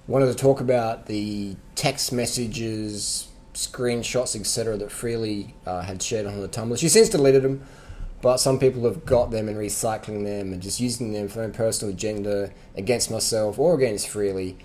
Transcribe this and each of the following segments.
Wanted to talk about the text messages, screenshots, etc. that Freely had shared on the Tumblr. She since deleted them, but some people have got them and recycling them and just using them for their own personal agenda against myself or against Freely.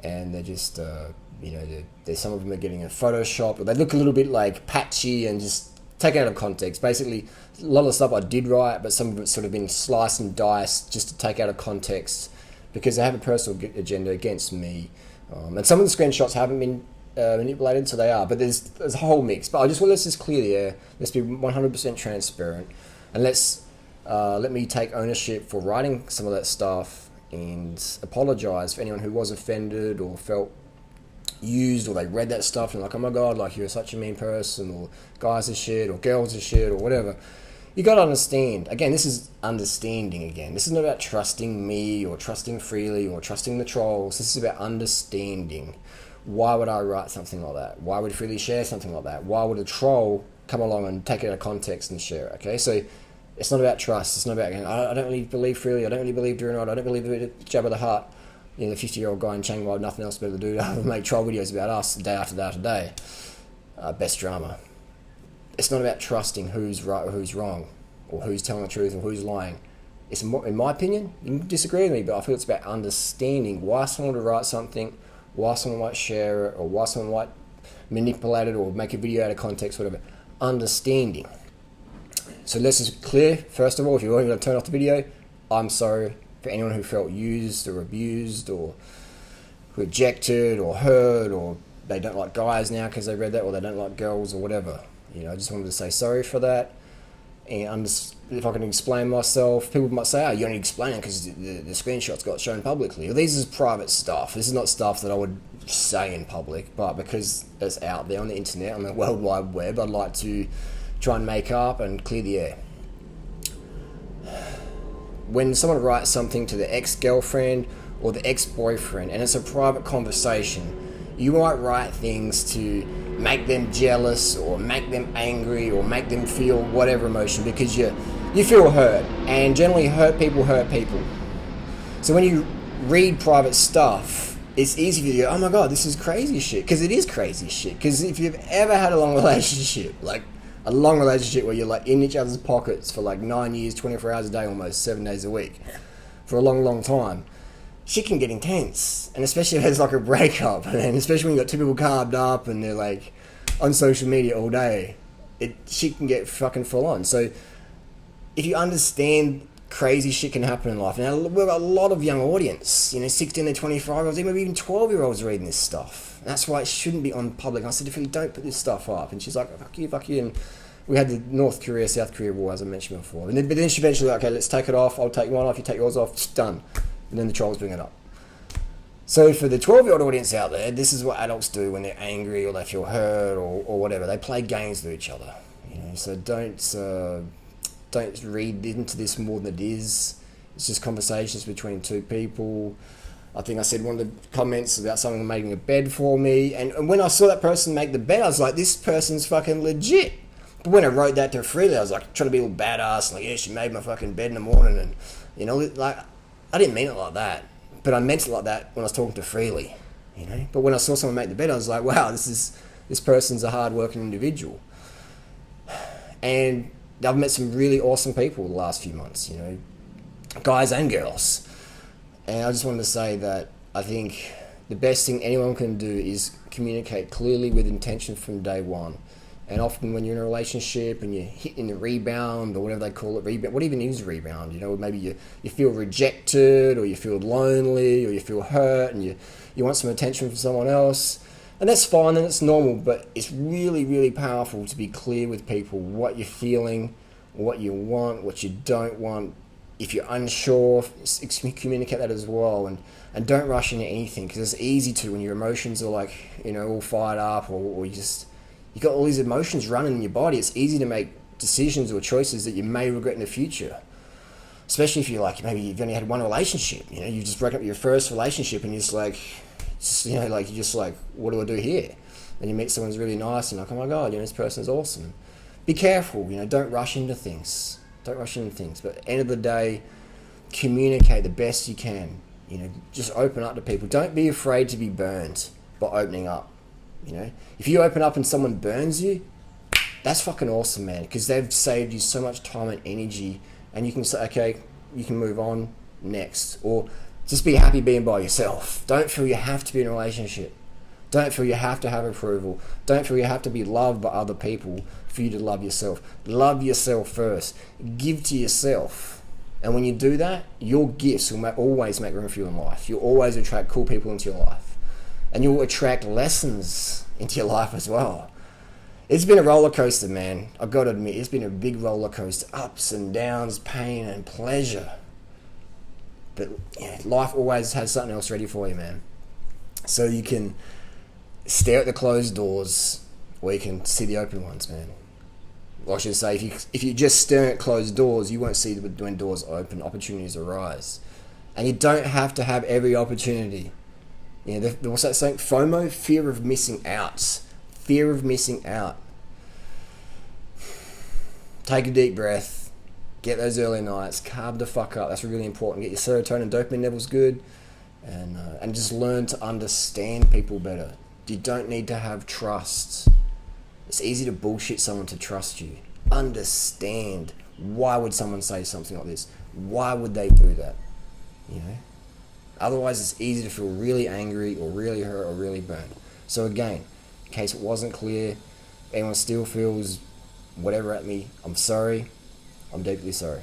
And they're just, some of them are getting a Photoshop, or they look a little bit like patchy and just taken out of context. Basically, a lot of the stuff I did write, but some of it's sort of been sliced and diced just to take out of context because they have a personal agenda against me. And some of the screenshots haven't been manipulated, so they are. But there's a whole mix. But let's just clear the air. Let's be 100% transparent, and let me take ownership for writing some of that stuff and apologise for anyone who was offended or felt used, or they read that stuff and like, oh my god, like you're such a mean person, or guys are shit, or girls are shit, or whatever. You got to understand, again, this is understanding again. This is not about trusting me or trusting Freely or trusting the trolls. This is about understanding. Why would I write something like that? Why would Freely share something like that? Why would a troll come along and take it out of context and share it? Okay, so it's not about trust. It's not about, I don't really believe Freely. I don't really believe durianrider. I don't believe the jab of the heart. The 50-year-old guy in Chiang Mai with nothing else better to do other than make troll videos about us day after day after day. Best drama. It's not about trusting who's right or who's wrong, or who's telling the truth or who's lying. It's more, in my opinion, you can disagree with me, but I feel it's about understanding why someone would write something, why someone might share it, or why someone might manipulate it or make a video out of context, whatever. Understanding. So let's just clear, first of all, if you're going to turn off the video, I'm sorry for anyone who felt used or abused or rejected or hurt, or they don't like guys now because they read that, or they don't like girls or whatever. I just wanted to say sorry for that. And if I can explain myself, people might say, oh, you only explain it because the screenshots got shown publicly. Well, this is private stuff. This is not stuff that I would say in public, but because it's out there on the internet, on the World Wide Web, I'd like to try and make up and clear the air. When someone writes something to the ex-girlfriend or the ex-boyfriend, and it's a private conversation, you might write things to make them jealous or make them angry or make them feel whatever emotion because you feel hurt, and generally hurt people. So when you read private stuff, it's easy for you to go, oh my god, this is crazy shit, because it is crazy shit. Because if you've ever had a long relationship, like a long relationship where you're like in each other's pockets for like 9 years, 24 hours a day, almost 7 days a week, for a long time, shit can get intense. And especially if it's like a breakup, and especially when you got two people carved up and they're like on social media all day, shit can get fucking full on. So if you understand crazy shit can happen in life, now we've got a lot of young audience, 16 to 25-year-olds, maybe even 12-year-olds reading this stuff. And that's why it shouldn't be on public. I said, if you don't put this stuff up. And she's like, fuck you. And we had the North Korea, South Korea war, as I mentioned before. But then she eventually, okay, let's take it off. I'll take mine off, you take yours off. It's done. And then the trolls bring it up. So for the 12-year-old audience out there, this is what adults do when they're angry or they feel hurt or whatever. They play games with each other. So don't read into this more than it is. It's just conversations between two people. I think I said one of the comments about someone making a bed for me, and when I saw that person make the bed, I was like, this person's fucking legit. But when I wrote that to Freely, I was like trying to be all badass, like, yeah, she made my fucking bed in the morning, and like, I didn't mean it like that, but I meant it like that when I was talking to Freely, But when I saw someone make the bed, I was like, wow, this person's a hard-working individual. And I've met some really awesome people the last few months, guys and girls. And I just wanted to say that I think the best thing anyone can do is communicate clearly with intention from day one. And often when you're in a relationship and you're hitting the rebound, or whatever they call it, rebound, what even is rebound? Maybe you feel rejected, or you feel lonely, or you feel hurt, and you want some attention from someone else. And that's fine, and it's normal, but it's really, really powerful to be clear with people what you're feeling, what you want, what you don't want. If you're unsure, communicate that as well, and don't rush into anything, because it's easy to when your emotions are like, all fired up, or you got all these emotions running in your body. It's easy to make decisions or choices that you may regret in the future. Especially if you're like, maybe you've only had one relationship, you just broke up your first relationship, and you're just like, what do I do here? And you meet someone who's really nice, and you're like, oh my god, this person's awesome. Be careful, don't rush into things. But at the end of the day, communicate the best you can. just open up to people. Don't be afraid to be burned by opening up. If you open up and someone burns you, that's fucking awesome, man, because they've saved you so much time and energy, and you can say, okay, you can move on next, or just be happy being by yourself. Don't feel you have to be in a relationship. Don't feel you have to have approval. Don't feel you have to be loved by other people for you to love yourself. Love yourself first. Give to yourself. And when you do that, your gifts will always make room for you in life. You'll always attract cool people into your life. And you'll attract lessons into your life as well. It's been a roller coaster, man. I've got to admit, it's been a big roller coaster. Ups and downs, pain and pleasure. But life always has something else ready for you, man. So you can stare at the closed doors, or you can see the open ones, man. Well, I should say, if you just stare at closed doors, you won't see when doors open, opportunities arise. And you don't have to have every opportunity. What's that saying? FOMO, fear of missing out. Fear of missing out. Take a deep breath. Get those early nights. Carb the fuck up. That's really important. Get your serotonin and dopamine levels good. And just learn to understand people better. You don't need to have trust. It's easy to bullshit someone to trust you. Understand. Why would someone say something like this? Why would they do that? Otherwise, it's easy to feel really angry or really hurt or really burned. So again, in case it wasn't clear, anyone still feels whatever at me, I'm sorry. I'm deeply sorry.